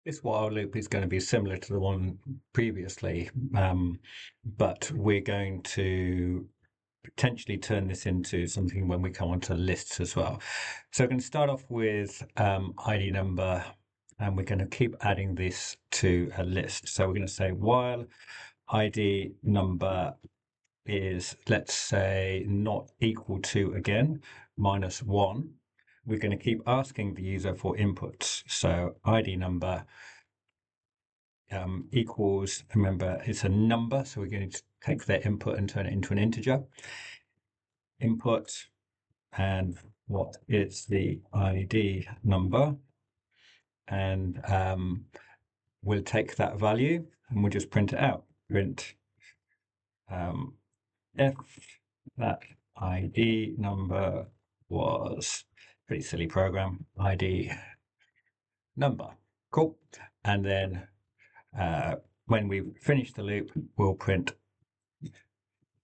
This while loop is going to be similar to the one previously, but we're going to potentially turn this into something when we come onto lists as well. So we're going to start off with ID number, and we're going to keep adding this to a list. So we're going to say while ID number is, let's say, not equal to, again, -1, we're going to keep asking the user for inputs. So ID number equals, remember, it's a number, so we're going to take their input and turn it into an integer. Input, and what is the ID number? And we'll take that value and we'll just print it out. Print if that ID number was, pretty silly program, ID number. Cool. And then when we finish the loop, we'll print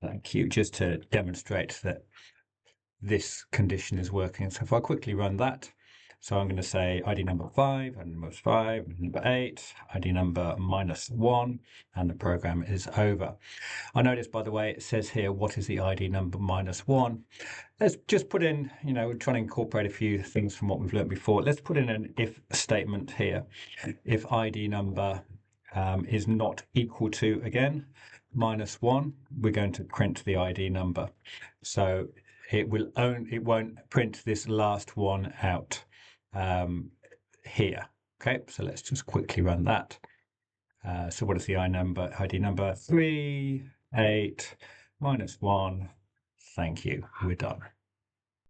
thank you, just to demonstrate that this condition is working. So if I quickly run that, so I'm going to say ID number 5, and number 5, number 8, ID number -1, and the program is over. I notice, by the way, it says here, what is the ID number -1? Let's just put in, we're trying to incorporate a few things from what we've learned before. Let's put in an if statement here. If ID number is not equal to, again, -1, we're going to print the ID number. So it won't print this last one out here. Okay, so let's just quickly run that. So what is the ID number? 3, 8, -1. Thank you. We're done.